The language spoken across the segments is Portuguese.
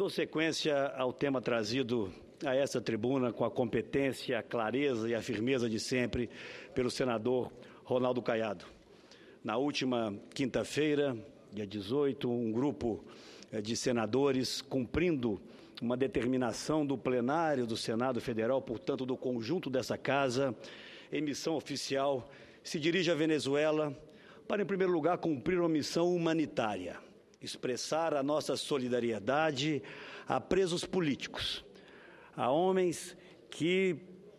Dou sequência ao tema trazido a essa tribuna com a competência, a clareza e a firmeza de sempre pelo senador Ronaldo Caiado. Na última quinta-feira, dia 18, um grupo de senadores, cumprindo uma determinação do plenário do Senado Federal, portanto, do conjunto dessa casa, em missão oficial, se dirige à Venezuela para, em primeiro lugar, cumprir uma missão humanitária, expressar a nossa solidariedade a presos políticos, a homens que,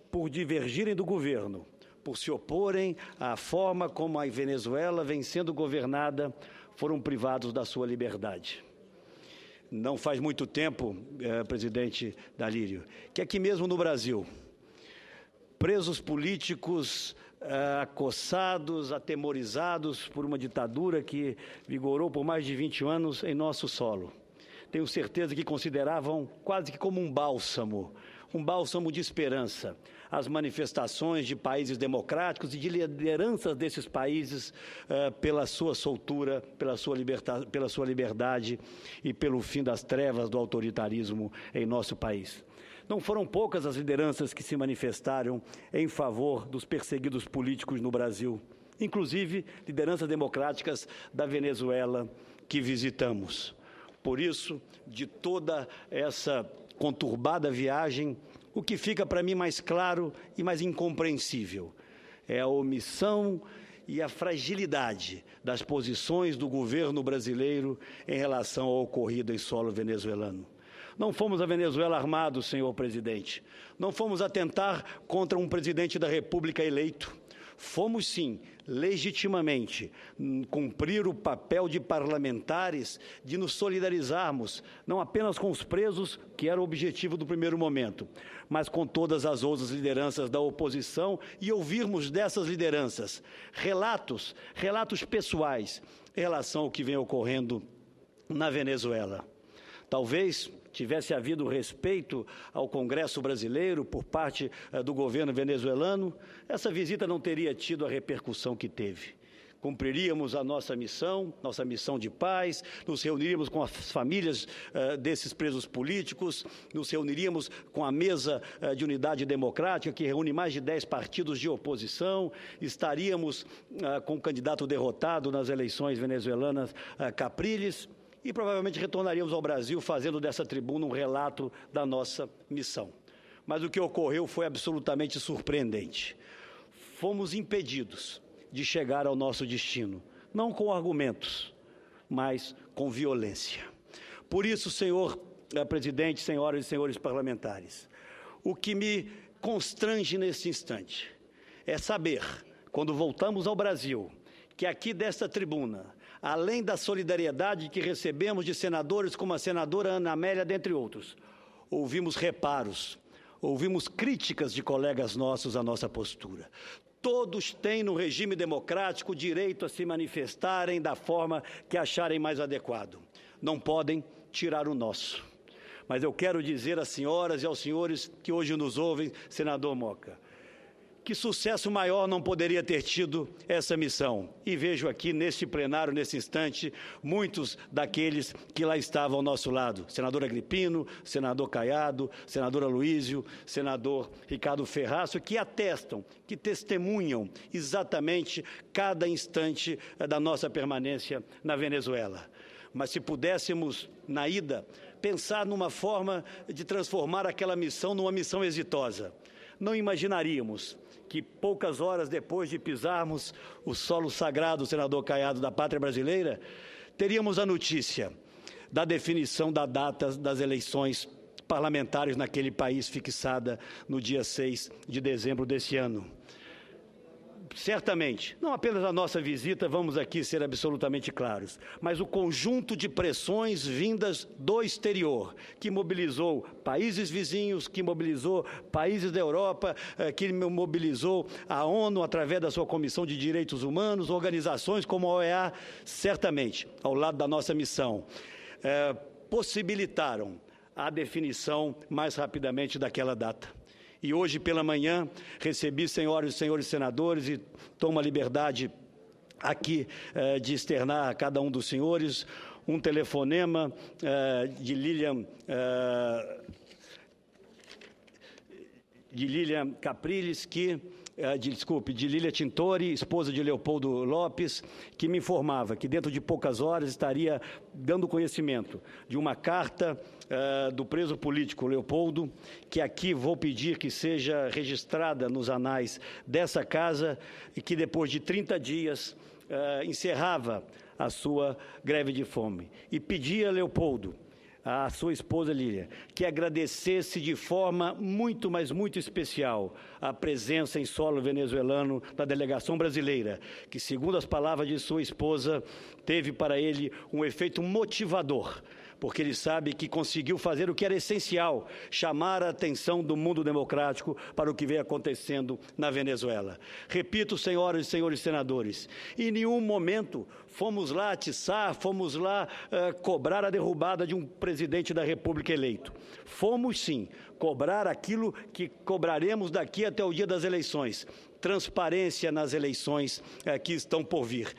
por divergirem do governo, por se oporem à forma como a Venezuela vem sendo governada, foram privados da sua liberdade. Não faz muito tempo, presidente Dalírio, que aqui mesmo no Brasil, presos políticos acossados, atemorizados por uma ditadura que vigorou por mais de 20 anos em nosso solo. Tenho certeza que consideravam quase que como um bálsamo de esperança, as manifestações de países democráticos e de lideranças desses países pela sua soltura, pela sua liberdade e pelo fim das trevas do autoritarismo em nosso país. Não foram poucas as lideranças que se manifestaram em favor dos perseguidos políticos no Brasil, inclusive lideranças democráticas da Venezuela que visitamos. Por isso, de toda essa conturbada viagem, o que fica para mim mais claro e mais incompreensível é a omissão e a fragilidade das posições do governo brasileiro em relação ao ocorrido em solo venezuelano. Não fomos a Venezuela armados, senhor presidente. Não fomos atentar contra um presidente da República eleito. Fomos, sim, legitimamente, cumprir o papel de parlamentares de nos solidarizarmos, não apenas com os presos, que era o objetivo do primeiro momento, mas com todas as outras lideranças da oposição e ouvirmos dessas lideranças relatos pessoais em relação ao que vem ocorrendo na Venezuela. Talvez tivesse havido respeito ao Congresso brasileiro por parte do governo venezuelano, essa visita não teria tido a repercussão que teve. Cumpriríamos a nossa missão de paz, nos reuniríamos com as famílias desses presos políticos, nos reuniríamos com a mesa de unidade democrática, que reúne mais de 10 partidos de oposição, estaríamos com o candidato derrotado nas eleições venezuelanas, Capriles, e provavelmente retornaríamos ao Brasil fazendo dessa tribuna um relato da nossa missão. Mas o que ocorreu foi absolutamente surpreendente. Fomos impedidos de chegar ao nosso destino, não com argumentos, mas com violência. Por isso, senhor presidente, senhoras e senhores parlamentares, o que me constrange nesse instante é saber, quando voltamos ao Brasil, que aqui desta tribuna, além da solidariedade que recebemos de senadores como a senadora Ana Amélia, dentre outros, ouvimos reparos, ouvimos críticas de colegas nossos à nossa postura. Todos têm no regime democrático o direito a se manifestarem da forma que acharem mais adequado. Não podem tirar o nosso. Mas eu quero dizer às senhoras e aos senhores que hoje nos ouvem, senador Moca, que sucesso maior não poderia ter tido essa missão. E vejo aqui, neste plenário, nesse instante, muitos daqueles que lá estavam ao nosso lado. Senador Agripino, senador Caiado, senador Aloísio, senador Ricardo Ferraço, que atestam, que testemunham exatamente cada instante da nossa permanência na Venezuela. Mas se pudéssemos, na ida, pensar numa forma de transformar aquela missão numa missão exitosa, não imaginaríamos que poucas horas depois de pisarmos o solo sagrado, senador Caiado, da pátria brasileira, teríamos a notícia da definição da data das eleições parlamentares naquele país, fixada no dia 6 de dezembro desse ano. Certamente, não apenas a nossa visita, vamos aqui ser absolutamente claros, mas o conjunto de pressões vindas do exterior, que mobilizou países vizinhos, que mobilizou países da Europa, que mobilizou a ONU através da sua Comissão de Direitos Humanos, organizações como a OEA, certamente, ao lado da nossa missão, possibilitaram a definição mais rapidamente daquela data. E hoje pela manhã recebi, senhoras e senhores senadores, e tomo a liberdade aqui de externar a cada um dos senhores um telefonema de Lilian Capriles, de Lília Tintori, esposa de Leopoldo Lopes, que me informava que dentro de poucas horas estaria dando conhecimento de uma carta do preso político Leopoldo, que aqui vou pedir que seja registrada nos anais dessa casa e que depois de 30 dias encerrava a sua greve de fome. E pedia a Leopoldo, a sua esposa Lília, que agradecesse de forma muito, mas muito especial a presença em solo venezuelano da delegação brasileira, que, segundo as palavras de sua esposa, teve para ele um efeito motivador, porque ele sabe que conseguiu fazer o que era essencial, chamar a atenção do mundo democrático para o que vem acontecendo na Venezuela. Repito, senhoras e senhores senadores, em nenhum momento fomos lá atiçar, fomos lá cobrar a derrubada de um presidente da República eleito. Fomos, sim, cobrar aquilo que cobraremos daqui até o dia das eleições, transparência nas eleições que estão por vir.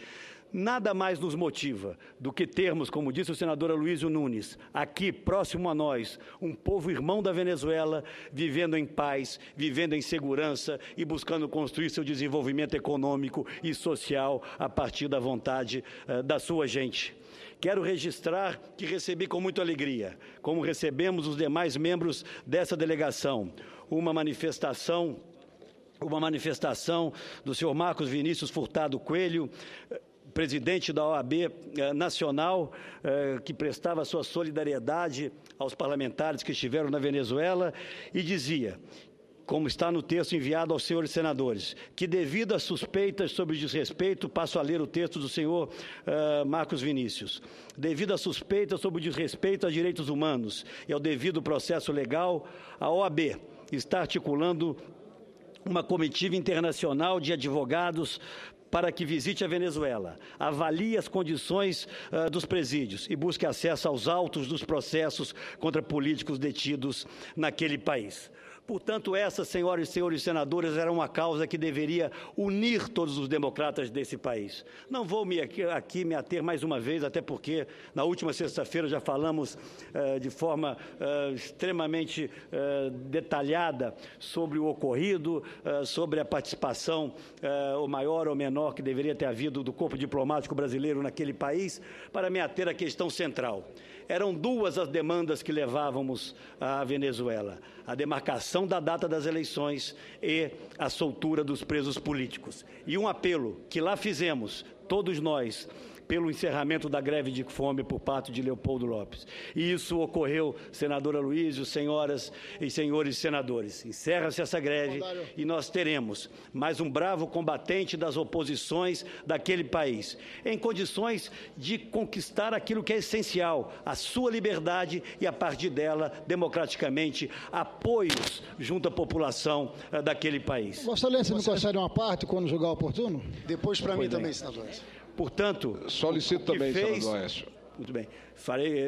Nada mais nos motiva do que termos, como disse o senador Aloysio Nunes, aqui, próximo a nós, um povo irmão da Venezuela, vivendo em paz, vivendo em segurança e buscando construir seu desenvolvimento econômico e social a partir da vontade da sua gente. Quero registrar que recebi com muita alegria, como recebemos os demais membros dessa delegação, uma manifestação do senhor Marcos Vinícius Furtado Coelho, presidente da OAB Nacional, que prestava sua solidariedade aos parlamentares que estiveram na Venezuela e dizia, como está no texto enviado aos senhores senadores, que devido às suspeitas sobre desrespeito, passo a ler o texto do senhor Marcos Vinícius, devido às suspeitas sobre o desrespeito aos direitos humanos e ao devido processo legal, a OAB está articulando uma comitiva internacional de advogados para que visite a Venezuela, avalie as condições dos presídios e busque acesso aos autos dos processos contra políticos detidos naquele país. Portanto, essa, senhoras e senhores senadores, era uma causa que deveria unir todos os democratas desse país. Não vou aqui me ater mais uma vez, até porque na última sexta-feira já falamos de forma extremamente detalhada sobre o ocorrido, sobre a participação, ou maior ou menor, que deveria ter havido do corpo diplomático brasileiro naquele país, para me ater à questão central. Eram duas as demandas que levávamos à Venezuela: a demarcação da data das eleições e a soltura dos presos políticos. E um apelo que lá fizemos, todos nós, pelo encerramento da greve de fome por parte de Leopoldo Lopes. E isso ocorreu, senador Aloysio, senhoras e senhores senadores. Encerra-se essa greve e nós teremos mais um bravo combatente das oposições daquele país, em condições de conquistar aquilo que é essencial, a sua liberdade e, a partir dela, democraticamente, apoios junto à população daquele país. Vossa Excelência, não concede uma parte quando julgar oportuno? Depois para mim também, senadores. Portanto, solicito também, senador Aécio. Muito bem,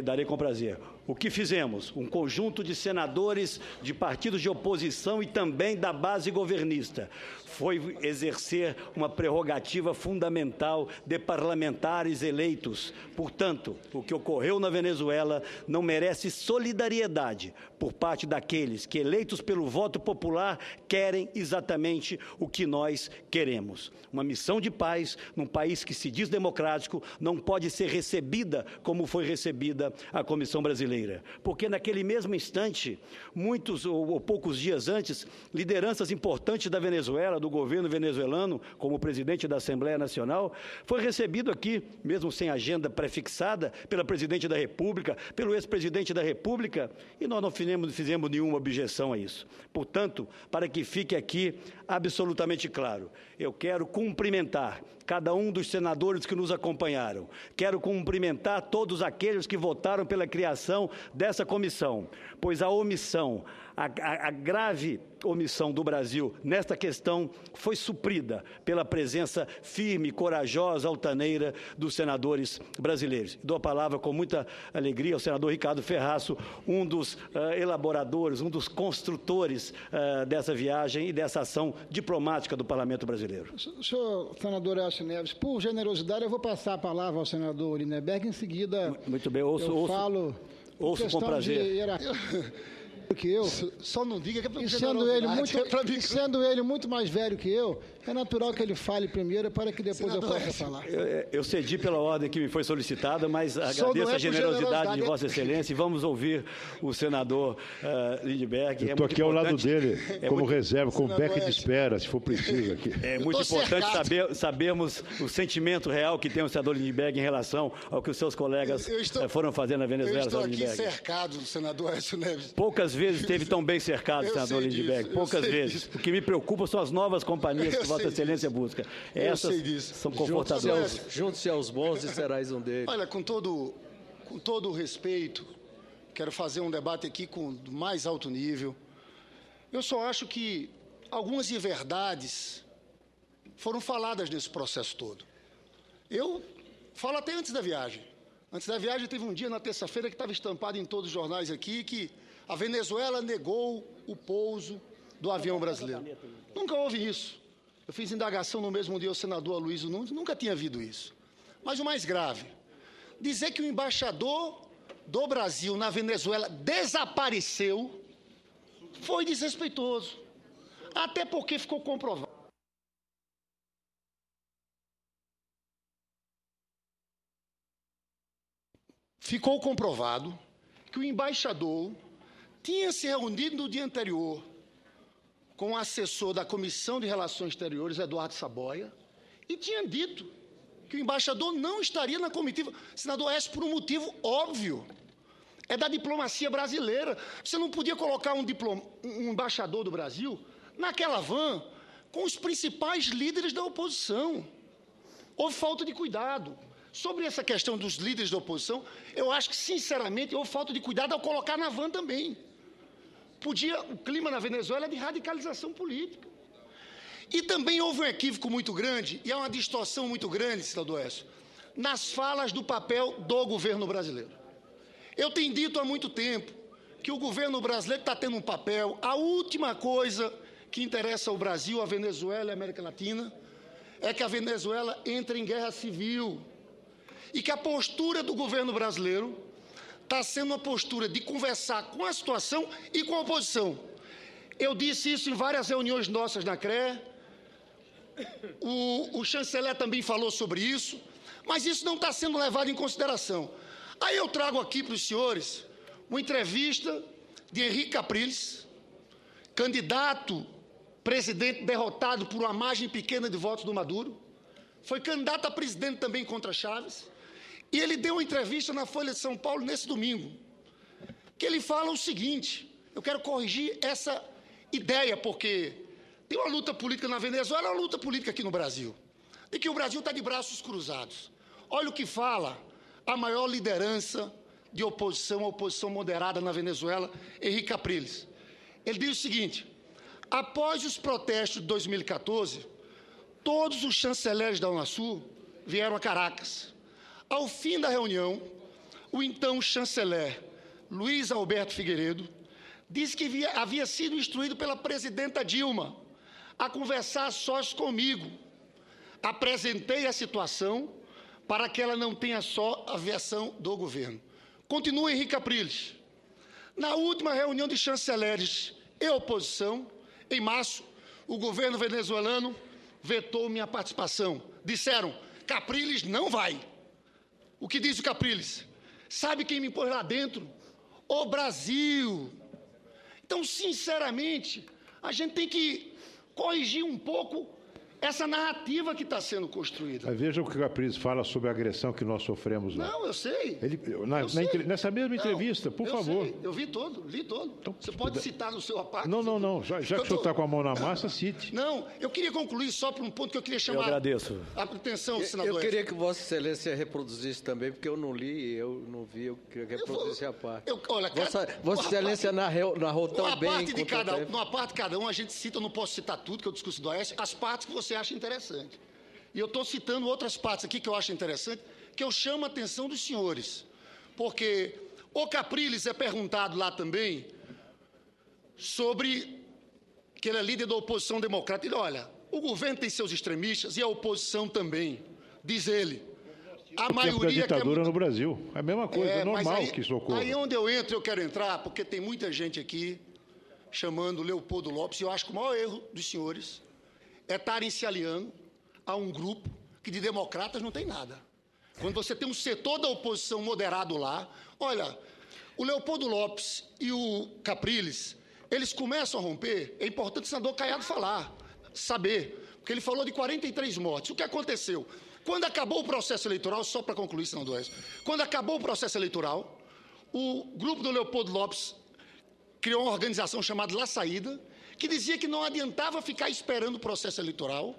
darei com prazer. O que fizemos? Um conjunto de senadores de partidos de oposição e também da base governista foi exercer uma prerrogativa fundamental de parlamentares eleitos. Portanto, o que ocorreu na Venezuela não merece solidariedade por parte daqueles que, eleitos pelo voto popular, querem exatamente o que nós queremos. Uma missão de paz num país que se diz democrático não pode ser recebida como foi recebida a Comissão Brasileira. Porque naquele mesmo instante, muitos ou poucos dias antes, lideranças importantes da Venezuela, do governo venezuelano, como o presidente da Assembleia Nacional, foi recebido aqui, mesmo sem agenda prefixada, pela presidente da República, pelo ex-presidente da República, e nós não fizemos nenhuma objeção a isso. Portanto, para que fique aqui absolutamente claro, eu quero cumprimentar cada um dos senadores que nos acompanharam. Quero cumprimentar todos aqueles que votaram pela criação criação dessa comissão, pois a omissão, a grave omissão do Brasil nesta questão foi suprida pela presença firme, corajosa, altaneira dos senadores brasileiros. Dou a palavra com muita alegria ao senador Ricardo Ferraço, um dos elaboradores, um dos construtores dessa viagem e dessa ação diplomática do Parlamento brasileiro. Senhor senador Aécio Neves, por generosidade, eu vou passar a palavra ao senador Lindenberg, em seguida muito bem, ouço com prazer. Que eu, só não diga que é e sendo ele muito mais velho que eu, é natural que ele fale primeiro para que depois eu possa falar. Eu cedi pela ordem que me foi solicitada, mas agradeço a generosidade de Vossa Excelência e vamos ouvir o senador Lindenberg. Eu estou aqui ao lado dele, como reserva, como beca de espera, se for preciso. Aqui. É muito importante sabermos o sentimento real que tem o senador Lindenberg em relação ao que os seus colegas foram fazer na Venezuela. Eu estou aqui cercado do senador Aécio Neves. Poucas vezes esteve tão bem cercado, senador Lindenberg. Poucas vezes. O que me preocupa são as novas companhias que Vossa Excelência busca. Essas são confortadoras. Junte-se aos bons e serás um deles. Olha, com todo o respeito, quero fazer um debate aqui com mais alto nível. Eu só acho que algumas inverdades foram faladas nesse processo todo. Eu falo até antes da viagem. Antes da viagem, teve um dia na terça-feira que estava estampado em todos os jornais aqui que a Venezuela negou o pouso do avião brasileiro. Nunca houve isso. Eu fiz indagação no mesmo dia ao senador Aloysio Nunes, nunca tinha havido isso. Mas o mais grave, dizer que o embaixador do Brasil na Venezuela desapareceu foi desrespeitoso. Até porque ficou comprovado. Ficou comprovado que o embaixador tinha se reunido no dia anterior com o assessor da Comissão de Relações Exteriores, Eduardo Saboia, e tinha dito que o embaixador não estaria na comitiva. Senador Aécio, por um motivo óbvio, é da diplomacia brasileira. Você não podia colocar um embaixador do Brasil naquela van com os principais líderes da oposição. Houve falta de cuidado. Sobre essa questão dos líderes da oposição, eu acho que, sinceramente, houve falta de cuidado ao colocar na van também. O clima na Venezuela é de radicalização política. E também houve um equívoco muito grande, e há uma distorção muito grande, senador Aécio, nas falas do papel do governo brasileiro. Eu tenho dito há muito tempo que o governo brasileiro está tendo um papel, a última coisa que interessa ao Brasil, à Venezuela e à América Latina, é que a Venezuela entre em guerra civil, e que a postura do governo brasileiro está sendo uma postura de conversar com a situação e com a oposição. Eu disse isso em várias reuniões nossas na CRE, o chanceler também falou sobre isso, mas isso não está sendo levado em consideração. Aí eu trago aqui para os senhores uma entrevista de Henrique Capriles, candidato presidente derrotado por uma margem pequena de votos do Maduro, foi candidato a presidente também contra Chaves, e ele deu uma entrevista na Folha de São Paulo nesse domingo, que ele fala o seguinte, eu quero corrigir essa ideia, porque tem uma luta política na Venezuela, uma luta política aqui no Brasil, de que o Brasil está de braços cruzados. Olha o que fala a maior liderança de oposição, a oposição moderada na Venezuela, Henrique Capriles. Ele diz o seguinte, após os protestos de 2014, todos os chanceleres da Unasul vieram a Caracas. Ao fim da reunião, o então chanceler Luiz Alberto Figueiredo disse que havia sido instruído pela presidenta Dilma a conversar sós comigo. Apresentei a situação para que ela não tenha só a versão do governo. Continua Henrique Capriles. Na última reunião de chanceleres e oposição, em março, o governo venezuelano vetou minha participação. Disseram, Capriles não vai. O que diz o Capriles? Sabe quem me pôs lá dentro? O Brasil. Então, sinceramente, a gente tem que corrigir um pouco essa narrativa que está sendo construída. Mas veja o que o Capriles fala sobre a agressão que nós sofremos lá. Não, eu sei. Nessa mesma entrevista, por favor. Sei, eu vi todo. Então, você pode citar no seu aparato. Não. Já que o senhor está com a mão na massa, cite. Não, eu queria concluir só por um ponto que eu queria chamar a atenção, senador. Eu queria que Vossa Excelência reproduzisse também, porque eu não li, eu não vi, eu queria que reproduzisse a parte. Olha, Vossa Excelência narrou tão bem. Numa parte de cada um, a gente cita, eu não posso citar tudo, que é o discurso do Aécio, as partes que você acha interessante. E eu estou citando outras partes aqui que eu acho interessante, que eu chamo a atenção dos senhores. Porque o Capriles é perguntado lá também sobre que ele é líder da oposição democrata. Ele, olha, o governo tem seus extremistas e a oposição também, diz ele. A maioria da ditadura no Brasil. É a mesma coisa, é normal que isso ocorra. Aí onde eu quero entrar, porque tem muita gente aqui chamando Leopoldo Lopes, e eu acho que o maior erro dos senhores é estarem se aliando a um grupo que de democratas não tem nada. Quando você tem um setor da oposição moderado lá, olha, o Leopoldo Lopes e o Capriles, eles começam a romper, é importante o senador Caiado saber, porque ele falou de 43 mortes. O que aconteceu? Quando acabou o processo eleitoral, só para concluir, senador Aécio, quando acabou o processo eleitoral, o grupo do Leopoldo Lopes criou uma organização chamada La Saída, que dizia que não adiantava ficar esperando o processo eleitoral,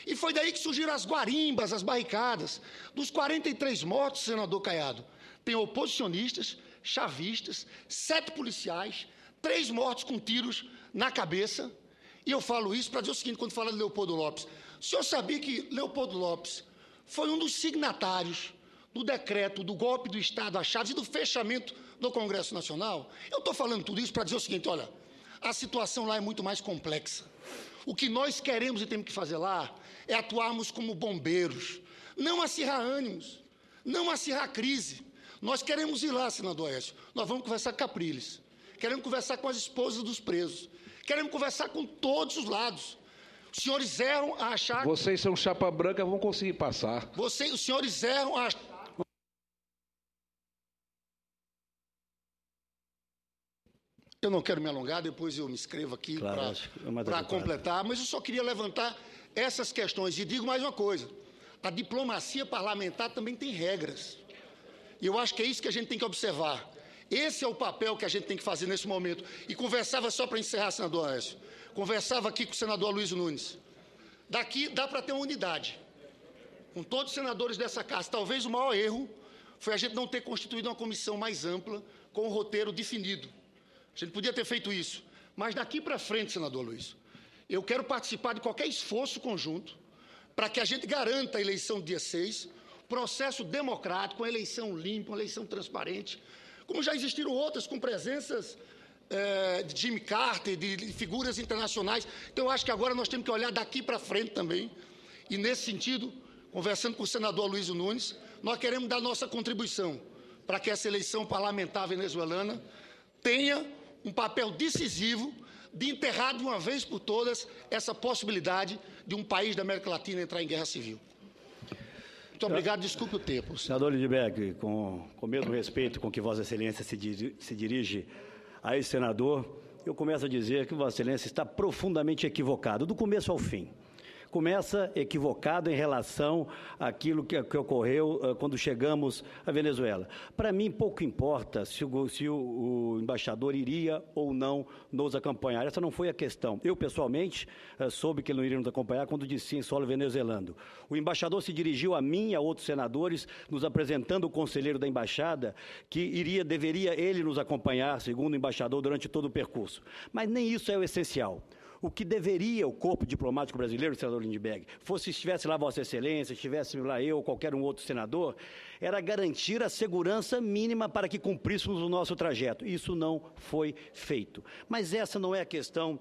e foi daí que surgiram as guarimbas, as barricadas. Dos 43 mortos, senador Caiado, tem oposicionistas, chavistas, 7 policiais, 3 mortos com tiros na cabeça. E eu falo isso para dizer o seguinte, quando fala de Leopoldo Lopes. O senhor sabia que Leopoldo Lopes foi um dos signatários do decreto do golpe do Estado a Chaves e do fechamento do Congresso Nacional? Eu estou falando tudo isso para dizer o seguinte, olha, a situação lá é muito mais complexa. O que nós queremos e temos que fazer lá é atuarmos como bombeiros, não acirrar ânimos, não acirrar crise. Nós queremos ir lá, senador Aécio, nós vamos conversar com Capriles, queremos conversar com as esposas dos presos, queremos conversar com todos os lados. Os senhores erram a achar... Vocês são chapa branca, vão conseguir passar. Os senhores erram a achar... Eu não quero me alongar, depois eu me inscrevo aqui para completar, mas eu só queria levantar essas questões. E digo mais uma coisa, a diplomacia parlamentar também tem regras. E eu acho que é isso que a gente tem que observar. Esse é o papel que a gente tem que fazer nesse momento. E conversava, só para encerrar, senador Aécio, conversava aqui com o senador Aloysio Nunes. Daqui dá para ter uma unidade, com todos os senadores dessa casa. Talvez o maior erro foi a gente não ter constituído uma comissão mais ampla, com o roteiro definido. A gente podia ter feito isso. Mas daqui para frente, senador Luiz, eu quero participar de qualquer esforço conjunto para que a gente garanta a eleição do dia 6, processo democrático, uma eleição limpa, uma eleição transparente, como já existiram outras com presenças de Jimmy Carter, de figuras internacionais. Então, eu acho que agora nós temos que olhar daqui para frente também. E, nesse sentido, conversando com o senador Aloysio Nunes, nós queremos dar nossa contribuição para que essa eleição parlamentar venezuelana tenha um papel decisivo de enterrar de uma vez por todas essa possibilidade de um país da América Latina entrar em guerra civil. Muito obrigado, desculpe o tempo. Senador Lindbergh, com o mesmo respeito com que Vossa Excelência se dirige a esse senador, eu começo a dizer que Vossa Excelência está profundamente equivocado, do começo ao fim. Começa equivocado em relação àquilo que ocorreu quando chegamos à Venezuela. Para mim, pouco importa se o embaixador iria ou não nos acompanhar. Essa não foi a questão. Eu, pessoalmente, soube que ele não iria nos acompanhar quando disse em solo venezuelano. O embaixador se dirigiu a mim e a outros senadores, nos apresentando o conselheiro da embaixada, que deveria ele nos acompanhar, segundo o embaixador, durante todo o percurso. Mas nem isso é o essencial. O que deveria o corpo diplomático brasileiro, senador Lindbergh, se estivesse lá Vossa Excelência, estivesse lá eu ou qualquer um outro senador, era garantir a segurança mínima para que cumpríssemos o nosso trajeto. Isso não foi feito. Mas essa não é a questão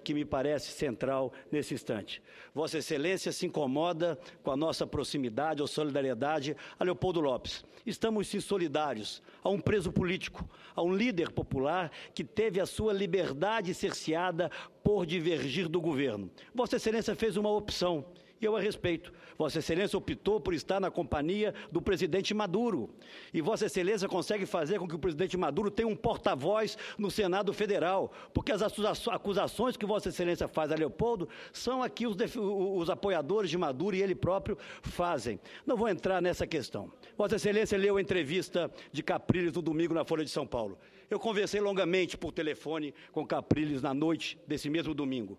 que me parece central nesse instante. Vossa Excelência se incomoda com a nossa proximidade ou solidariedade a Leopoldo Lopes. Estamos sim solidários a um preso político, a um líder popular que teve a sua liberdade cerceada por divergir do governo. Vossa Excelência fez uma opção e eu a respeito. Vossa Excelência optou por estar na companhia do presidente Maduro. E Vossa Excelência consegue fazer com que o presidente Maduro tenha um porta-voz no Senado Federal, porque as acusações que Vossa Excelência faz a Leopoldo são aqui os apoiadores de Maduro e ele próprio fazem. Não vou entrar nessa questão. Vossa Excelência leu a entrevista de Capriles no domingo na Folha de São Paulo. Eu conversei longamente por telefone com Capriles na noite desse mesmo domingo.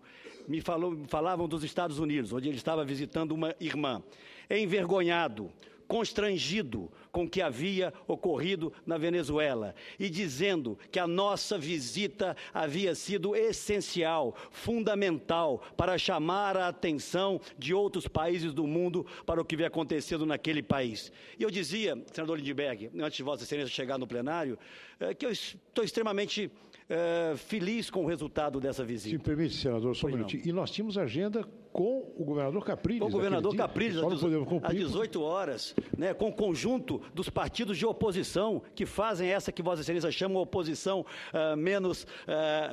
Falavam dos Estados Unidos, onde ele estava visitando uma irmã. Envergonhado, constrangido com o que havia ocorrido na Venezuela e dizendo que a nossa visita havia sido essencial, fundamental para chamar a atenção de outros países do mundo para o que vem acontecendo naquele país. E eu dizia, senador Lindbergh, antes de Vossa Excelência chegar no plenário, que eu estou extremamente feliz com o resultado dessa visita. Se me permite, senador, só um minutinho. E nós tínhamos agenda com o governador Capriles. Com o governador Capriles, às 18 horas, né, com o conjunto dos partidos de oposição que fazem essa que Vossa Excelência chama oposição menos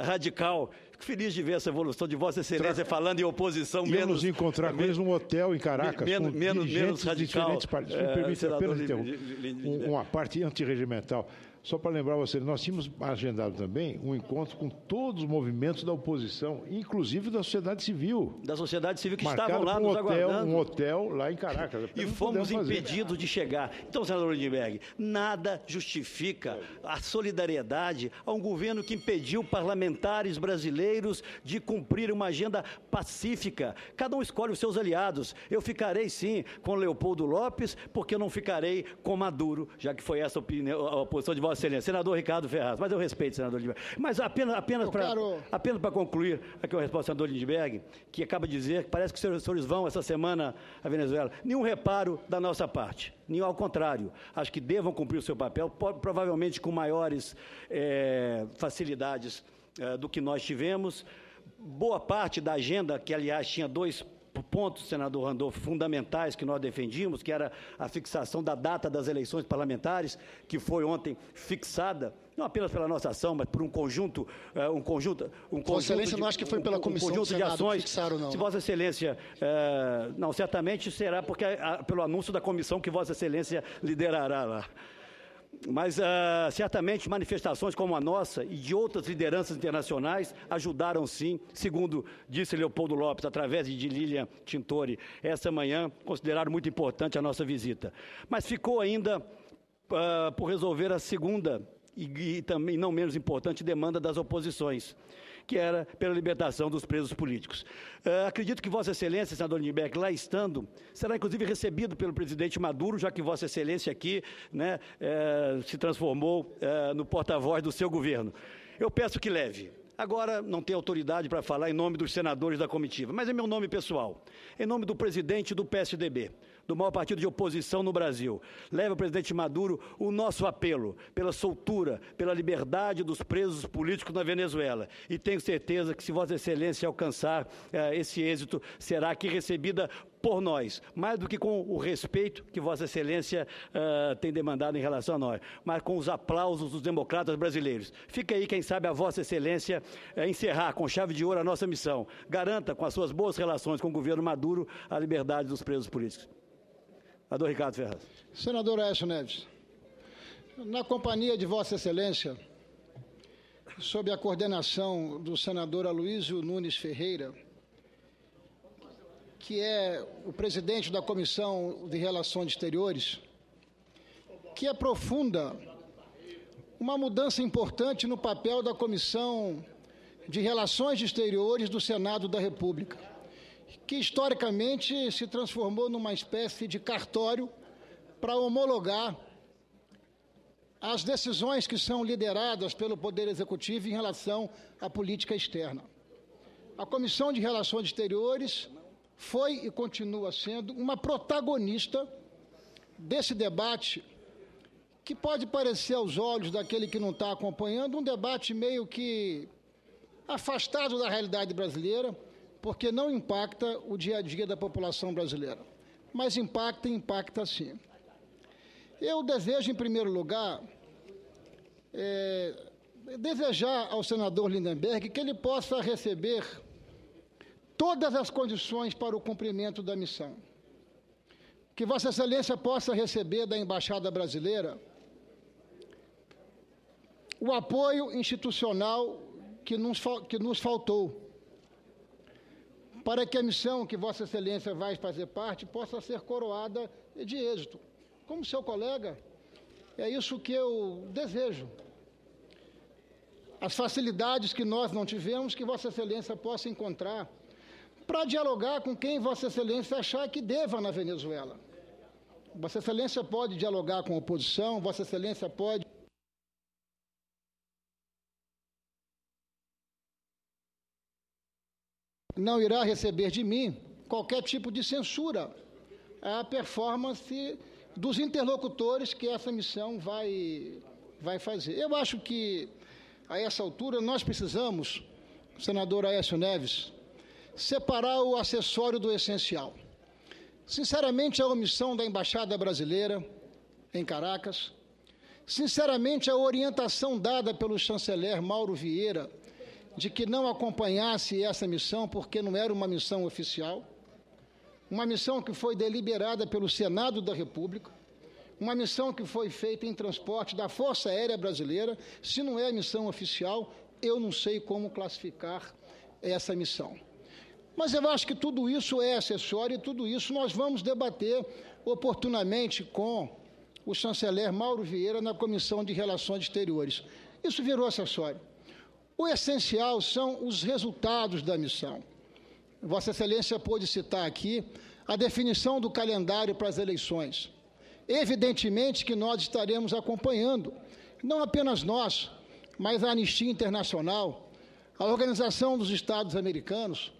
radical. Fico feliz de ver essa evolução de Vossa Excelência falando em oposição menos... Íamos encontrar com eles num hotel em Caracas, menos radical. Se me permite apenas interromper uma parte antirregimental. Só para lembrar você, nós tínhamos agendado também um encontro com todos os movimentos da oposição, inclusive da sociedade civil. Da sociedade civil que estavam lá nos aguardando. Um hotel lá em Caracas. E fomos impedidos de chegar. Então, senador Lindbergh, nada justifica a solidariedade a um governo que impediu parlamentares brasileiros de cumprir uma agenda pacífica. Cada um escolhe os seus aliados. Eu ficarei, sim, com Leopoldo Lopes, porque eu não ficarei com Maduro, já que foi essa a posição de Vossa Excelência. Senador Ricardo Ferraz, mas eu respeito, senador Lindbergh. Mas apenas para concluir aqui a resposta do senador Lindbergh, que acaba de dizer que parece que os senhores vão essa semana à Venezuela. Nenhum reparo da nossa parte. Nenhum, ao contrário. Acho que devam cumprir o seu papel, provavelmente com maiores facilidades do que nós tivemos. Boa parte da agenda, que aliás tinha dois pontos, senador Randolfo, fundamentais que nós defendíamos, que era a fixação da data das eleições parlamentares, que foi ontem fixada, não apenas pela nossa ação, mas por um conjunto Vossa Excelência não acha que foi pela comissão do Senado que fixaram, não? Se Vossa Excelência, não, certamente será porque pelo anúncio da comissão que Vossa Excelência liderará lá. Mas, certamente, manifestações como a nossa e de outras lideranças internacionais ajudaram, sim, segundo disse Leopoldo Lopes, através de Lilian Tintori, essa manhã, consideraram muito importante a nossa visita. Mas ficou ainda por resolver a segunda e também não menos importante demanda das oposições, que era pela libertação dos presos políticos. Acredito que Vossa Excelência, senador Lindbergh, lá estando, será inclusive recebido pelo presidente Maduro, já que Vossa Excelência aqui, né, se transformou no porta-voz do seu governo. Eu peço que leve. Agora não tenho autoridade para falar em nome dos senadores da comitiva, mas é meu nome pessoal, em nome do presidente do PSDB, do maior partido de oposição no Brasil. Leve ao presidente Maduro o nosso apelo pela soltura, pela liberdade dos presos políticos na Venezuela. E tenho certeza que, se Vossa Excelência alcançar esse êxito, será aqui recebida por nós, mais do que com o respeito que Vossa Excelência tem demandado em relação a nós, mas com os aplausos dos democratas brasileiros. Fica aí, quem sabe, a Vossa Excelência encerrar com chave de ouro a nossa missão. Garanta, com as suas boas relações com o governo Maduro, a liberdade dos presos políticos. Senador Ricardo Ferraz. Senador Aécio Neves, na companhia de Vossa Excelência, sob a coordenação do senador Aloysio Nunes Ferreira, que é o presidente da Comissão de Relações Exteriores, que aprofunda uma mudança importante no papel da Comissão de Relações Exteriores do Senado da República, que historicamente se transformou numa espécie de cartório para homologar as decisões que são lideradas pelo Poder Executivo em relação à política externa. A Comissão de Relações Exteriores foi e continua sendo uma protagonista desse debate que pode parecer aos olhos daquele que não está acompanhando um debate meio que afastado da realidade brasileira, porque não impacta o dia a dia da população brasileira, mas impacta sim. Eu desejo, em primeiro lugar, desejar ao senador Lindbergh que ele possa receber todas as condições para o cumprimento da missão. Que Vossa Excelência possa receber da Embaixada Brasileira o apoio institucional que nos faltou, para que a missão que Vossa Excelência vai fazer parte possa ser coroada de êxito. Como seu colega, é isso que eu desejo. As facilidades que nós não tivemos, que Vossa Excelência possa encontrar para dialogar com quem Vossa Excelência achar que deva na Venezuela. Vossa Excelência pode dialogar com a oposição, Vossa Excelência pode não irá receber de mim qualquer tipo de censura à performance dos interlocutores que essa missão vai fazer. Eu acho que, a essa altura, nós precisamos, senador Aécio Neves, separar o acessório do essencial. Sinceramente, a omissão da Embaixada Brasileira em Caracas, sinceramente, a orientação dada pelo chanceler Mauro Vieira de que não acompanhasse essa missão porque não era uma missão oficial, uma missão que foi deliberada pelo Senado da República, uma missão que foi feita em transporte da Força Aérea Brasileira. Se não é missão oficial, eu não sei como classificar essa missão. Mas eu acho que tudo isso é acessório e tudo isso nós vamos debater oportunamente com o chanceler Mauro Vieira na Comissão de Relações Exteriores. Isso virou acessório. O essencial são os resultados da missão. Vossa Excelência pôde citar aqui a definição do calendário para as eleições. Evidentemente que nós estaremos acompanhando, não apenas nós, mas a Anistia Internacional, a Organização dos Estados Americanos,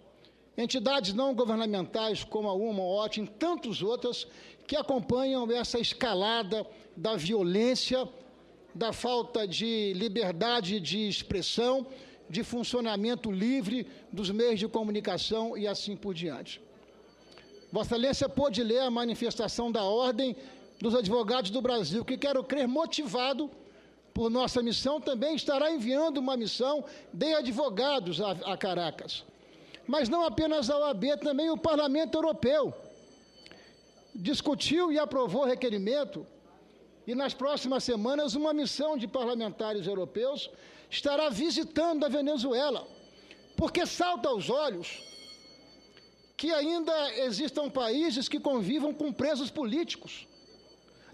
entidades não governamentais como a UMA-OT e tantas outras que acompanham essa escalada da violência, da falta de liberdade de expressão, de funcionamento livre dos meios de comunicação e assim por diante. Vossa Excelência pôde ler a manifestação da Ordem dos Advogados do Brasil, que quero crer motivado por nossa missão, também estará enviando uma missão de advogados a Caracas. Mas não apenas a OAB, também o Parlamento Europeu discutiu e aprovou requerimento, e nas próximas semanas uma missão de parlamentares europeus estará visitando a Venezuela, porque salta aos olhos que ainda existam países que convivam com presos políticos.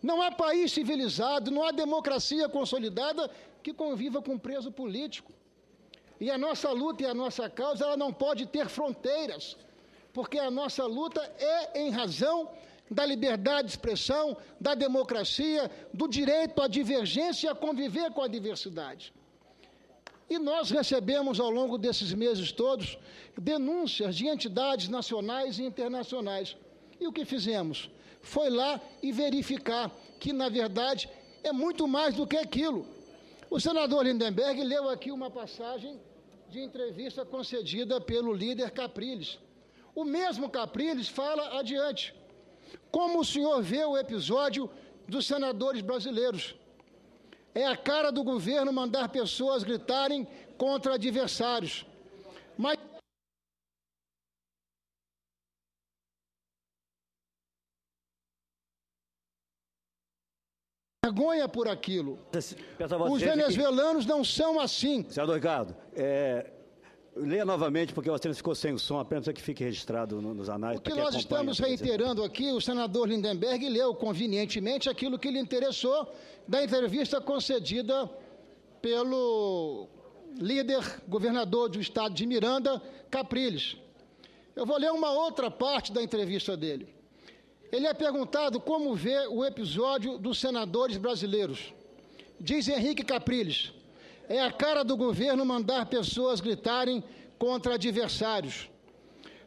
Não há país civilizado, não há democracia consolidada que conviva com preso político. E a nossa luta e a nossa causa, ela não pode ter fronteiras, porque a nossa luta é em razão da liberdade de expressão, da democracia, do direito à divergência e a conviver com a diversidade. E nós recebemos, ao longo desses meses todos, denúncias de entidades nacionais e internacionais. E o que fizemos? Foi lá e verificar que, na verdade, é muito mais do que aquilo. O senador Lindenberg leu aqui uma passagem de entrevista concedida pelo líder Capriles. O mesmo Capriles fala adiante. Como o senhor vê o episódio dos senadores brasileiros? É a cara do governo mandar pessoas gritarem contra adversários. Mas vergonha por aquilo. Os venezuelanos não são assim. Senador Ricardo, leia novamente, porque você ficou sem o som, apenas que fique registrado nos anais. O que nós estamos reiterando aqui, o senador Lindenberg leu convenientemente aquilo que lhe interessou da entrevista concedida pelo líder governador do estado de Miranda, Capriles. Eu vou ler uma outra parte da entrevista dele. Ele é perguntado como vê o episódio dos senadores brasileiros. Diz Henrique Capriles: é a cara do governo mandar pessoas gritarem contra adversários.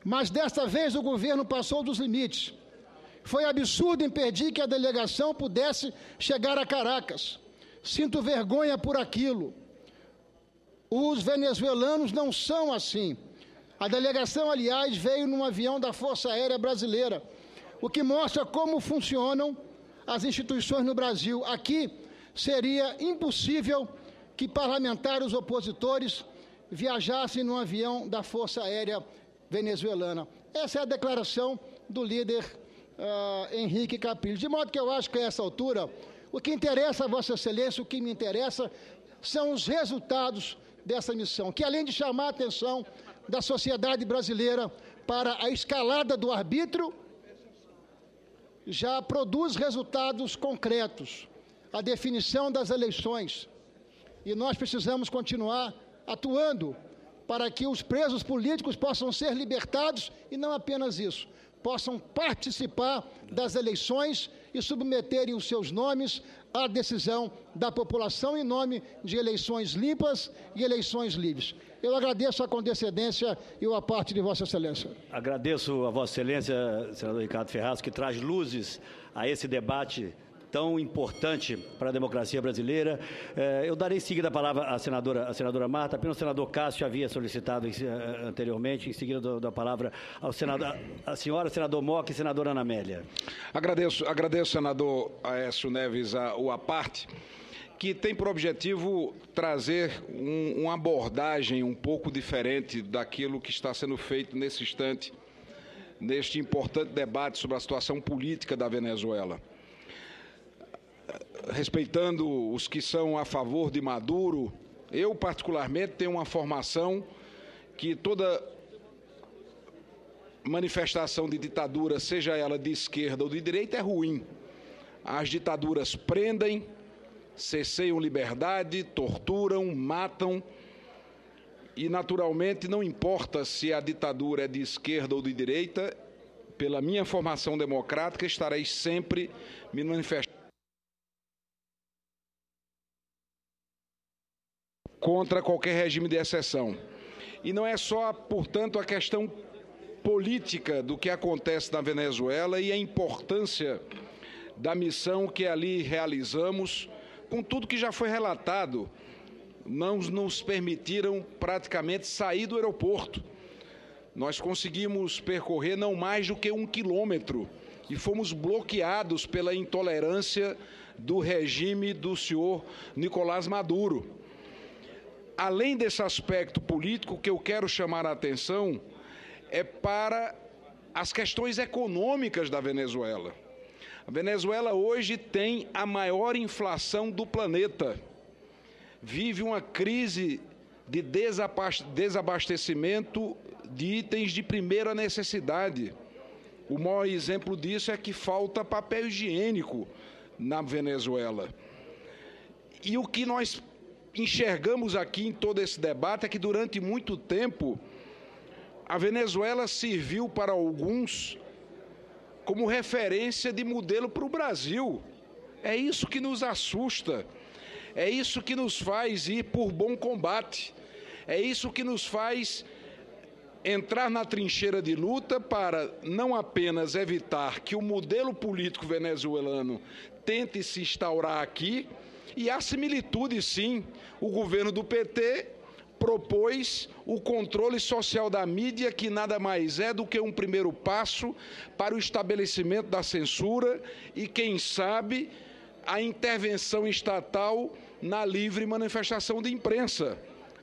Mas desta vez o governo passou dos limites. Foi absurdo impedir que a delegação pudesse chegar a Caracas. Sinto vergonha por aquilo. Os venezuelanos não são assim. A delegação, aliás, veio num avião da Força Aérea Brasileira, o que mostra como funcionam as instituições no Brasil. Aqui seria impossível que parlamentares opositores viajassem num avião da Força Aérea venezuelana. Essa é a declaração do líder Henrique Capriles. De modo que eu acho que a essa altura, o que interessa a Vossa Excelência, o que me interessa, são os resultados dessa missão, que além de chamar a atenção da sociedade brasileira para a escalada do arbítrio, já produz resultados concretos, a definição das eleições. E nós precisamos continuar atuando para que os presos políticos possam ser libertados e não apenas isso, possam participar das eleições e submeterem os seus nomes à decisão da população em nome de eleições limpas e eleições livres. Eu agradeço a condescendência e o aparte de Vossa Excelência. Agradeço a Vossa Excelência, senador Ricardo Ferraz, que traz luzes a esse debate tão importante para a democracia brasileira. Eu darei em seguida a palavra à senadora Marta, apenas o senador Cássio havia solicitado anteriormente, em seguida da palavra à senhora, senador Moca e senadora Ana Amélia. Agradeço, senador Aécio Neves, o aparte, que tem por objetivo trazer uma abordagem um pouco diferente daquilo que está sendo feito nesse instante, neste importante debate sobre a situação política da Venezuela. Respeitando os que são a favor de Maduro, eu particularmente tenho uma formação que toda manifestação de ditadura, seja ela de esquerda ou de direita, é ruim. As ditaduras prendem, cesseiam liberdade, torturam, matam e, naturalmente, não importa se a ditadura é de esquerda ou de direita, pela minha formação democrática, estarei sempre me manifestando contra qualquer regime de exceção. E não é só, portanto, a questão política do que acontece na Venezuela e a importância da missão que ali realizamos, com tudo que já foi relatado, não nos permitiram praticamente sair do aeroporto. Nós conseguimos percorrer não mais do que 1 quilômetro e fomos bloqueados pela intolerância do regime do senhor Nicolás Maduro. Além desse aspecto político, que eu quero chamar a atenção é para as questões econômicas da Venezuela. A Venezuela hoje tem a maior inflação do planeta. Vive uma crise de desabastecimento de itens de primeira necessidade. O maior exemplo disso é que falta papel higiênico na Venezuela. E o que nós enxergamos aqui em todo esse debate é que durante muito tempo a Venezuela serviu para alguns como referência de modelo para o Brasil. É isso que nos assusta, é isso que nos faz ir por bom combate, é isso que nos faz entrar na trincheira de luta para não apenas evitar que o modelo político venezuelano tente se instaurar aqui. E há similitude, sim. O governo do PT propôs o controle social da mídia, que nada mais é do que um primeiro passo para o estabelecimento da censura e, quem sabe, a intervenção estatal na livre manifestação de imprensa,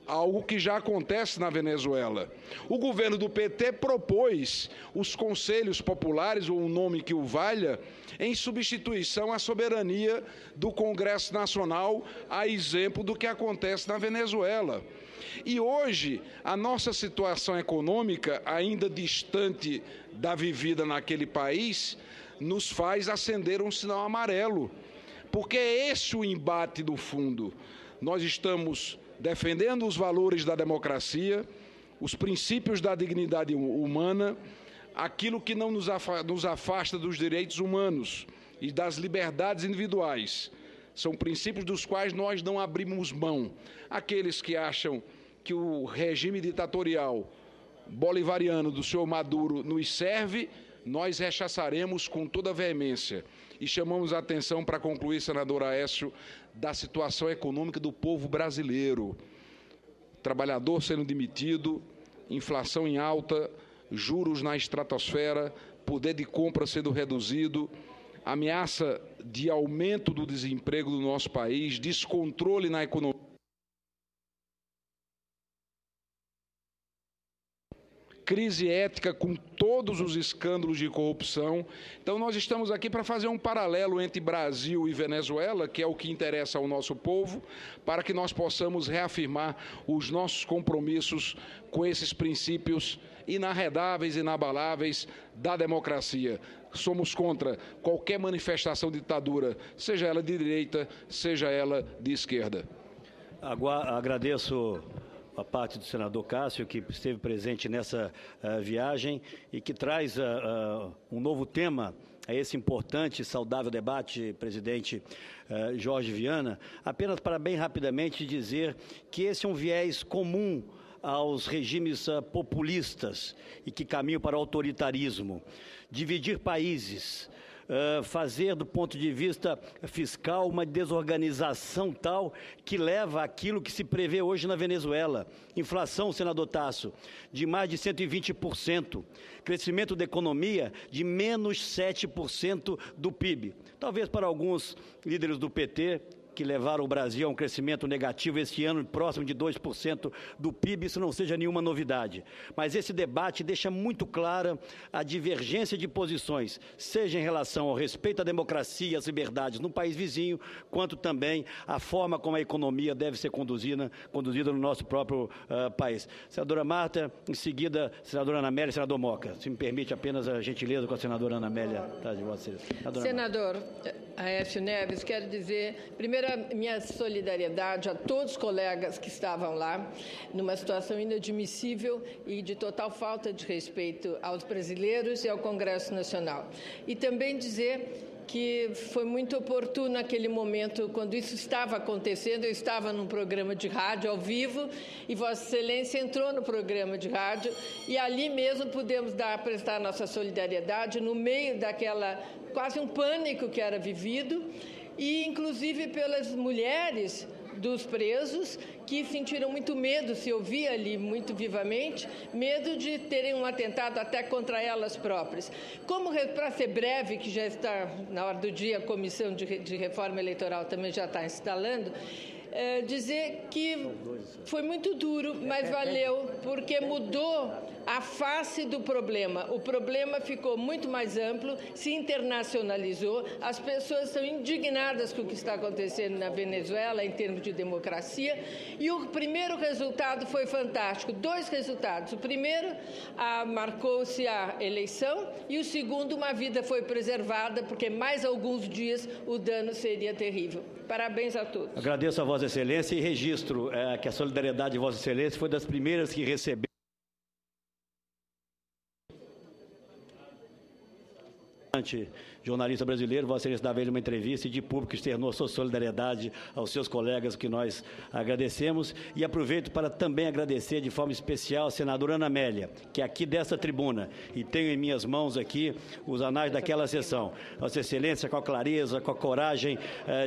algo que já acontece na Venezuela. O governo do PT propôs os conselhos populares, ou o nome que o valha, em substituição à soberania do Congresso Nacional, a exemplo do que acontece na Venezuela. E hoje, a nossa situação econômica, ainda distante da vivida naquele país, nos faz acender um sinal amarelo, porque é esse o embate do fundo. Nós estamos defendendo os valores da democracia, os princípios da dignidade humana, aquilo que não nos afasta dos direitos humanos e das liberdades individuais. São princípios dos quais nós não abrimos mão. Aqueles que acham que o regime ditatorial bolivariano do senhor Maduro nos serve, nós rechaçaremos com toda a veemência. E chamamos a atenção, para concluir, senador Aécio, da situação econômica do povo brasileiro. Trabalhador sendo demitido, inflação em alta, juros na estratosfera, poder de compra sendo reduzido, ameaça de aumento do desemprego do nosso país, descontrole na economia. crise ética com todos os escândalos de corrupção. Então, nós estamos aqui para fazer um paralelo entre Brasil e Venezuela, que é o que interessa ao nosso povo, para que nós possamos reafirmar os nossos compromissos com esses princípios inarredáveis, inabaláveis da democracia. Somos contra qualquer manifestação de ditadura, seja ela de direita, seja ela de esquerda. Agradeço a parte do senador Cássio, que esteve presente nessa viagem e que traz um novo tema a esse importante e saudável debate, presidente Jorge Viana. Apenas para bem rapidamente dizer que esse é um viés comum aos regimes populistas e que caminham para o autoritarismo. Dividir países, fazer do ponto de vista fiscal uma desorganização tal que leva àquilo que se prevê hoje na Venezuela. Inflação, senador Tasso, de mais de 120%. Crescimento da economia de menos 7% do PIB. Talvez para alguns líderes do PT, que levaram o Brasil a um crescimento negativo este ano, próximo de 2% do PIB, isso não seja nenhuma novidade. Mas esse debate deixa muito clara a divergência de posições, seja em relação ao respeito à democracia e às liberdades no país vizinho, quanto também a forma como a economia deve ser conduzida no nosso próprio país. Senadora Marta, em seguida, senadora Ana Amélia e senador Moca. Se me permite apenas a gentileza com a senadora Ana Amélia. Tá, de vocês. Senador Aécio Neves, quero dizer, primeiro, minha solidariedade a todos os colegas que estavam lá, numa situação inadmissível e de total falta de respeito aos brasileiros e ao Congresso Nacional. E também dizer que foi muito oportuno naquele momento, quando isso estava acontecendo, eu estava num programa de rádio ao vivo e Vossa Excelência entrou no programa de rádio e ali mesmo pudemos prestar nossa solidariedade no meio daquela, quase um pânico que era vivido, e inclusive pelas mulheres dos presos que sentiram muito medo, se ouvia ali muito vivamente, medo de terem um atentado até contra elas próprias. Como, para ser breve, que já está na hora do dia, a Comissão de Reforma Eleitoral também já está instalando, dizer que foi muito duro, mas valeu, porque mudou a face do problema. O problema ficou muito mais amplo, se internacionalizou, as pessoas estão indignadas com o que está acontecendo na Venezuela em termos de democracia, e o primeiro resultado foi fantástico. 2 resultados. O primeiro, marcou-se a eleição, e o segundo, uma vida foi preservada, porque mais alguns dias o dano seria terrível. Parabéns a todos. Agradeço a Vossa Excelência e registro que a solidariedade de Vossa Excelência foi das primeiras que recebeu jornalista brasileiro, Vossa Excelência dava ele uma entrevista e de público externou sua solidariedade aos seus colegas, que nós agradecemos, e aproveito para também agradecer de forma especial a senadora Ana Amélia, que é aqui dessa tribuna, e tenho em minhas mãos aqui os anais daquela sessão. Vossa Excelência, com a clareza, com a coragem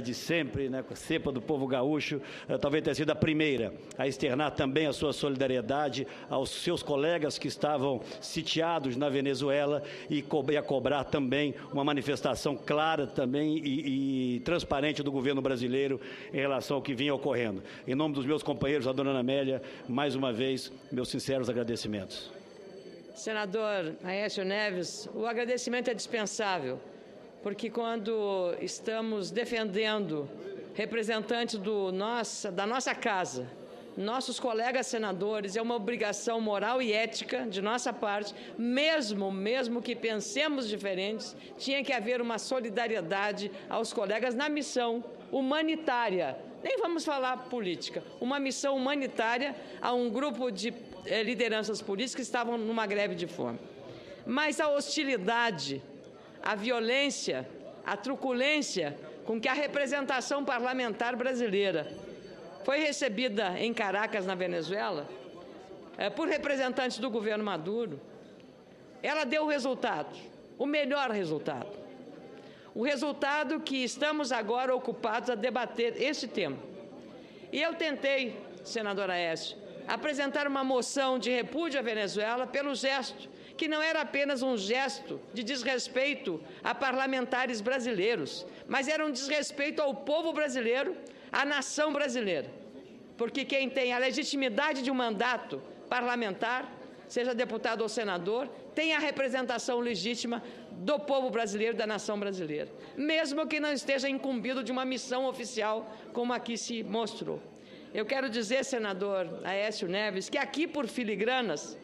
de sempre, né, com a cepa do povo gaúcho, talvez tenha sido a primeira a externar também a sua solidariedade aos seus colegas que estavam sitiados na Venezuela e a cobrar também uma manifestação clara também e transparente do governo brasileiro em relação ao que vinha ocorrendo. Em nome dos meus companheiros, a dona Ana Amélia, mais uma vez, meus sinceros agradecimentos. Senador Aécio Neves, o agradecimento é dispensável, porque quando estamos defendendo representantes da nossa casa, nossos colegas senadores, é uma obrigação moral e ética de nossa parte, mesmo que pensemos diferentes, tinha que haver uma solidariedade aos colegas na missão humanitária, nem vamos falar política, uma missão humanitária a um grupo de lideranças políticas que estavam numa greve de fome. Mas a hostilidade, a violência, a truculência com que a representação parlamentar brasileira foi recebida em Caracas, na Venezuela, por representantes do governo Maduro, ela deu o resultado, o melhor resultado. O resultado que estamos agora ocupados a debater esse tema. E eu tentei, senador Aécio, apresentar uma moção de repúdio à Venezuela pelo gesto, que não era apenas um gesto de desrespeito a parlamentares brasileiros, mas era um desrespeito ao povo brasileiro, à nação brasileira. Porque quem tem a legitimidade de um mandato parlamentar seja deputado ou senador, tem a representação legítima do povo brasileiro, da nação brasileira, mesmo que não esteja incumbido de uma missão oficial, como aqui se mostrou. Eu quero dizer, senador Aécio Neves, que aqui por filigranas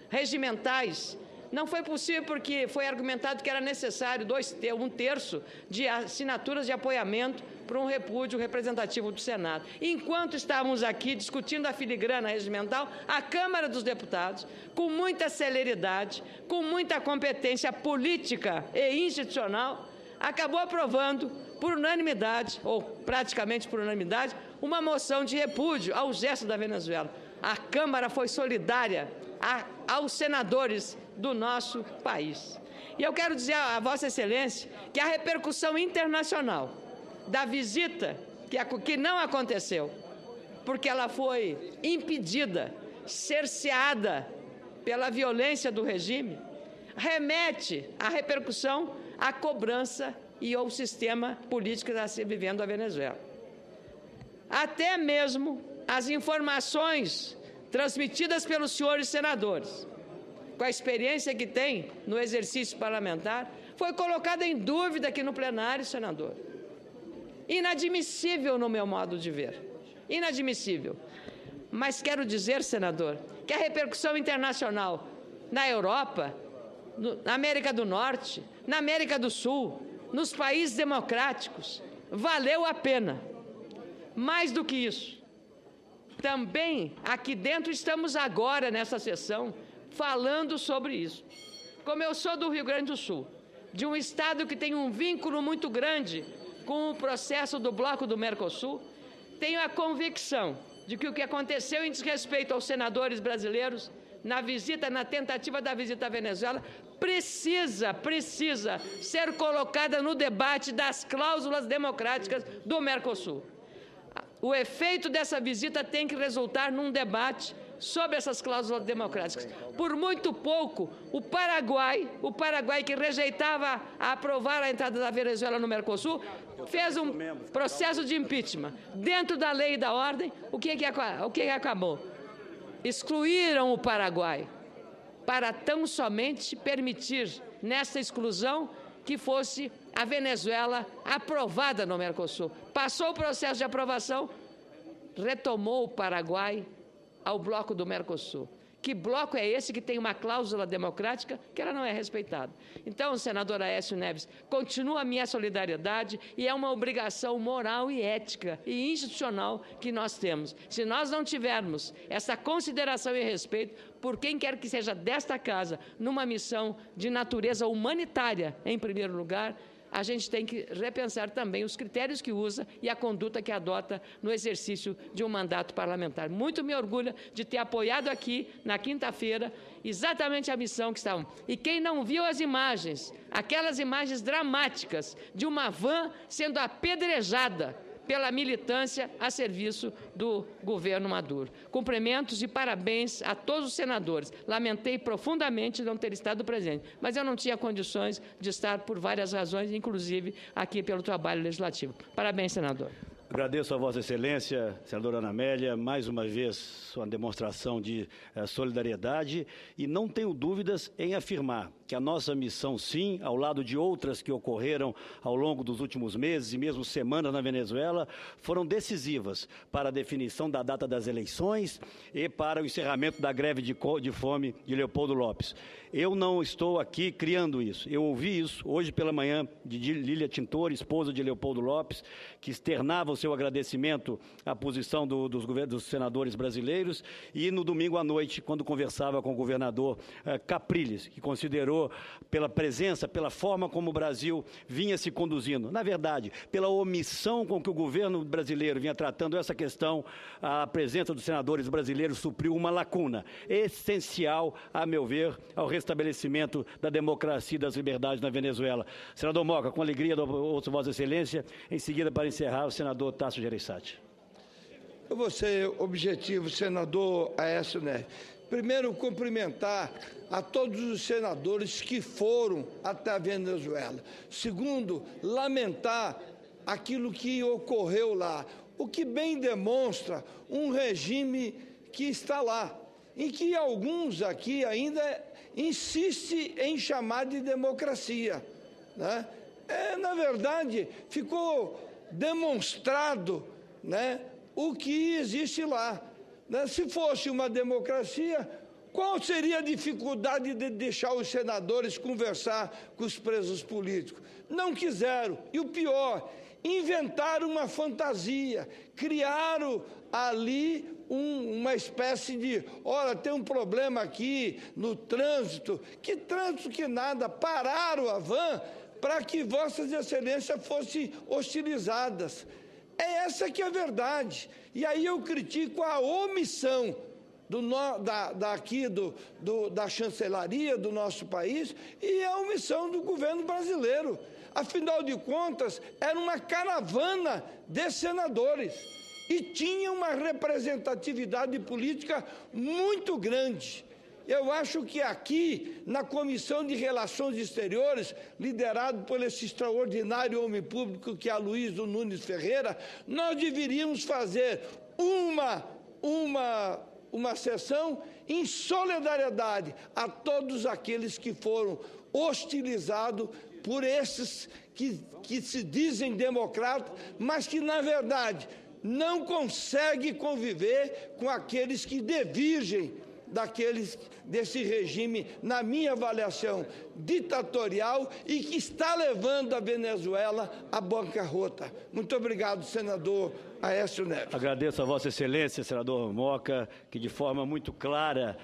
regimentais não foi possível porque foi argumentado que era necessário 1/3 de assinaturas de apoiamento para um repúdio representativo do Senado. Enquanto estávamos aqui discutindo a filigrana regimental, a Câmara dos Deputados, com muita celeridade, com muita competência política e institucional, acabou aprovando por unanimidade, ou praticamente por unanimidade, uma moção de repúdio ao gesto da Venezuela. A Câmara foi solidária aos senadores do nosso país. E eu quero dizer a Vossa Excelência que a repercussão internacional da visita, que não aconteceu, porque ela foi impedida, cerceada pela violência do regime, remete à repercussão, à cobrança e ao sistema político que está se vivendo a Venezuela. Até mesmo as informações transmitidas pelos senhores senadores, com a experiência que tem no exercício parlamentar, foi colocada em dúvida aqui no plenário, senador. Inadmissível no meu modo de ver. Inadmissível. Mas quero dizer, senador, que a repercussão internacional na Europa, na América do Norte, na América do Sul, nos países democráticos, valeu a pena. Mais do que isso, também aqui dentro estamos agora nessa sessão falando sobre isso. Como eu sou do Rio Grande do Sul, de um estado que tem um vínculo muito grande com o processo do bloco do Mercosul, tenho a convicção de que o que aconteceu em desrespeito aos senadores brasileiros na tentativa da visita à Venezuela, precisa ser colocada no debate das cláusulas democráticas do Mercosul. O efeito dessa visita tem que resultar num debate sobre essas cláusulas democráticas. Por muito pouco, o Paraguai que rejeitava aprovar a entrada da Venezuela no Mercosul, fez um processo de impeachment. Dentro da lei e da ordem, o que acabou? Excluíram o Paraguai para tão somente permitir, nessa exclusão, que fosse a Venezuela aprovada no Mercosul. Passou o processo de aprovação, retomou o Paraguai ao bloco do Mercosul. Que bloco é esse que tem uma cláusula democrática que ela não é respeitada? Então, senador Aécio Neves, continua a minha solidariedade e é uma obrigação moral e ética e institucional que nós temos. Se nós não tivermos essa consideração e respeito por quem quer que seja desta casa, numa missão de natureza humanitária, em primeiro lugar, a gente tem que repensar também os critérios que usa e a conduta que adota no exercício de um mandato parlamentar. Muito me orgulho de ter apoiado aqui, na quinta-feira, exatamente a missão que estavam. E quem não viu as imagens, aquelas imagens dramáticas de uma van sendo apedrejada pela militância a serviço do governo Maduro. Cumprimentos e parabéns a todos os senadores. Lamentei profundamente não ter estado presente, mas eu não tinha condições de estar por várias razões, inclusive aqui pelo trabalho legislativo. Parabéns, senador. Agradeço a Vossa Excelência, senadora Ana Amélia, mais uma vez uma demonstração de solidariedade e não tenho dúvidas em afirmar que a nossa missão, sim, ao lado de outras que ocorreram ao longo dos últimos meses e mesmo semanas na Venezuela, foram decisivas para a definição da data das eleições e para o encerramento da greve de fome de Leopoldo Lopes. Eu não estou aqui criando isso. Eu ouvi isso hoje pela manhã de Lília Tintori, esposa de Leopoldo Lopes, que externava o seu agradecimento à posição dos senadores brasileiros, e no domingo à noite, quando conversava com o governador Capriles, que considerou pela presença, pela forma como o Brasil vinha se conduzindo, na verdade, pela omissão com que o governo brasileiro vinha tratando essa questão, a presença dos senadores brasileiros supriu uma lacuna essencial, a meu ver, ao restabelecimento da democracia e das liberdades na Venezuela. Senador Moca, com alegria, ouço Vossa Excelência. Em seguida, para encerrar, o senador Tasso Gereissati. Eu vou ser objetivo, senador Aécio Neves. Primeiro, cumprimentar a todos os senadores que foram até a Venezuela. Segundo, lamentar aquilo que ocorreu lá, o que bem demonstra um regime que está lá, em que alguns aqui ainda insistem em chamar de democracia, né? Na verdade, ficou demonstrado, né, o que existe lá, né? Se fosse uma democracia, qual seria a dificuldade de deixar os senadores conversar com os presos políticos? Não quiseram. E o pior, inventaram uma fantasia, criaram ali uma espécie de, olha, tem um problema aqui no trânsito. Que trânsito que nada, pararam a van para que vossas excelências fossem hostilizadas. É essa que é a verdade. E aí eu critico a omissão da chancelaria do nosso país e a omissão do governo brasileiro. Afinal de contas, era uma caravana de senadores e tinha uma representatividade política muito grande. Eu acho que aqui, na Comissão de Relações Exteriores, liderado por esse extraordinário homem público que é Aloysio Nunes Ferreira, nós deveríamos fazer uma sessão em solidariedade a todos aqueles que foram hostilizados por esses que se dizem democratas, mas que, na verdade, não conseguem conviver com aqueles que divergem desse regime, na minha avaliação, ditatorial e que está levando a Venezuela à bancarrota. Muito obrigado, senador Aécio Neves. Agradeço a Vossa Excelência, senador Moca, que de forma muito clara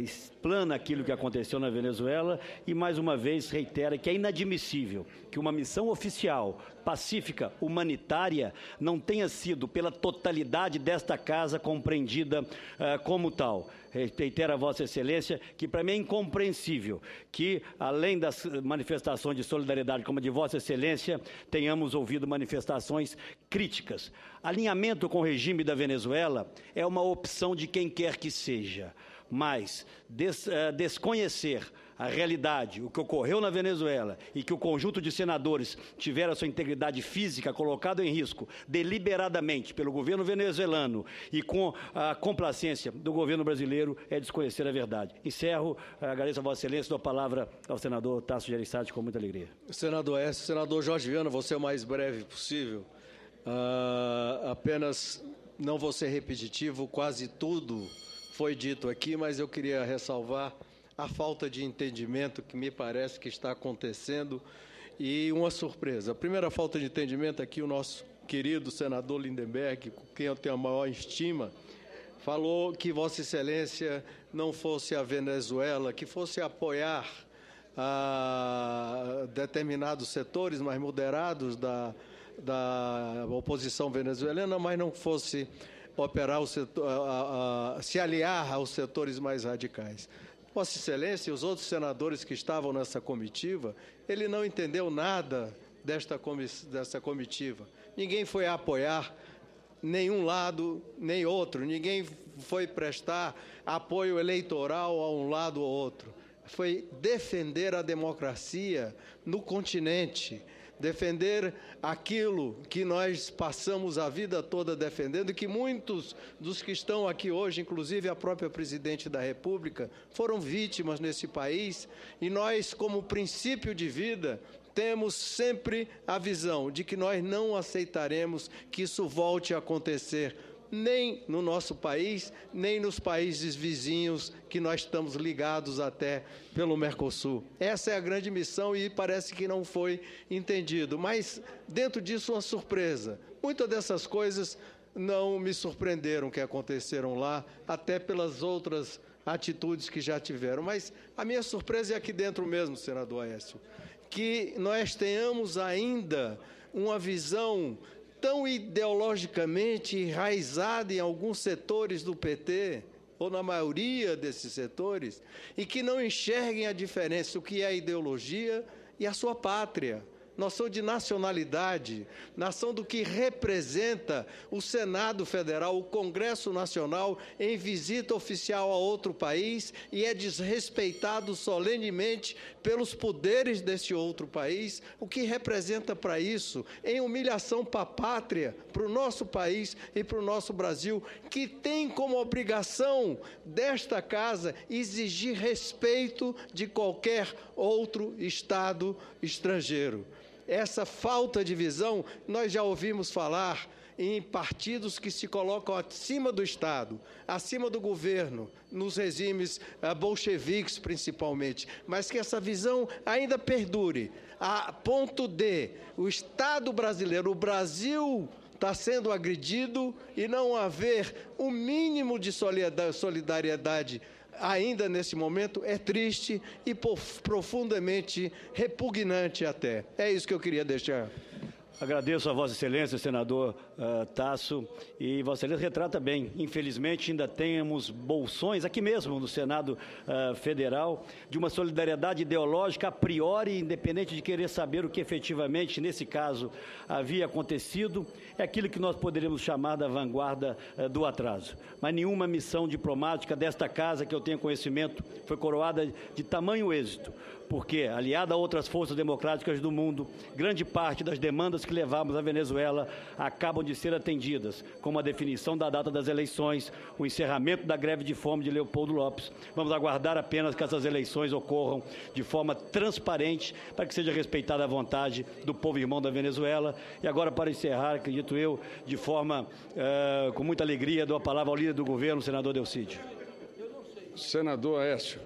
explana aquilo que aconteceu na Venezuela e, mais uma vez, reitera que é inadmissível que uma missão oficial, pacífica, humanitária, não tenha sido, pela totalidade desta Casa, compreendida como tal. Reitero a Vossa Excelência que, para mim, é incompreensível que, além das manifestações de solidariedade como a de Vossa Excelência, tenhamos ouvido manifestações críticas. Alinhamento com o regime da Venezuela é uma opção de quem quer que seja, mas desconhecer a realidade, o que ocorreu na Venezuela e que o conjunto de senadores tiveram a sua integridade física colocada em risco deliberadamente pelo governo venezuelano e com a complacência do governo brasileiro é desconhecer a verdade. Encerro, agradeço a Vossa Excelência, dou a palavra ao senador Tasso Gereissati com muita alegria. Senador Aécio, senador Jorge Viana, vou ser o mais breve possível. Apenas não vou ser repetitivo, quase tudo foi dito aqui, mas eu queria ressalvar a falta de entendimento que me parece que está acontecendo e uma surpresa. A primeira falta de entendimento aqui, o nosso querido senador Lindenberg, com quem eu tenho a maior estima, falou que Vossa Excelência não fosse a Venezuela, que fosse apoiar determinados setores mais moderados da oposição venezuelana, mas não fosse operar se aliar aos setores mais radicais. Vossa Excelência e os outros senadores que estavam nessa comitiva, ele não entendeu nada dessa comitiva. Ninguém foi apoiar nenhum lado nem outro, ninguém foi prestar apoio eleitoral a um lado ou outro. Foi defender a democracia no continente, defender aquilo que nós passamos a vida toda defendendo e que muitos dos que estão aqui hoje, inclusive a própria Presidente da República, foram vítimas nesse país. E nós, como princípio de vida, temos sempre a visão de que nós não aceitaremos que isso volte a acontecer, nem no nosso país, nem nos países vizinhos que nós estamos ligados até pelo Mercosul. Essa é a grande missão e parece que não foi entendido. Mas, dentro disso, uma surpresa. Muitas dessas coisas não me surpreenderam que aconteceram lá, até pelas outras atitudes que já tiveram. Mas a minha surpresa é aqui dentro mesmo, senador Aécio, que nós tenhamos ainda uma visão tão ideologicamente enraizada em alguns setores do PT, ou na maioria desses setores, e que não enxerguem a diferença, o que é a ideologia e a sua pátria. noção de nacionalidade, noção do que representa o Senado Federal, o Congresso Nacional, em visita oficial a outro país e é desrespeitado solenemente pelos poderes desse outro país, o que representa para isso em humilhação para a pátria, para o nosso país e para o nosso Brasil, que tem como obrigação desta casa exigir respeito de qualquer outro Estado estrangeiro. Essa falta de visão, nós já ouvimos falar em partidos que se colocam acima do Estado, acima do governo, nos regimes bolcheviques principalmente, mas que essa visão ainda perdure, a ponto de o Estado brasileiro, o Brasil, está sendo agredido e não haver o mínimo de solidariedade ainda nesse momento, é triste e profundamente repugnante até. É isso que eu queria deixar. Agradeço a Vossa Excelência, senador Tasso, e Vossa Excelência retrata bem. Infelizmente, ainda temos bolsões, aqui mesmo no Senado Federal, de uma solidariedade ideológica a priori, independente de querer saber o que efetivamente, nesse caso, havia acontecido. É aquilo que nós poderíamos chamar da vanguarda do atraso. Mas nenhuma missão diplomática desta casa, que eu tenho conhecimento, foi coroada de tamanho êxito, porque, aliada a outras forças democráticas do mundo, grande parte das demandas que levamos à Venezuela acabam de ser atendidas, como a definição da data das eleições, o encerramento da greve de fome de Leopoldo Lopes. Vamos aguardar apenas que essas eleições ocorram de forma transparente, para que seja respeitada a vontade do povo irmão da Venezuela. E agora, para encerrar, acredito eu, de forma, com muita alegria, dou a palavra ao líder do governo, o senador Delcídio. Senador Aécio.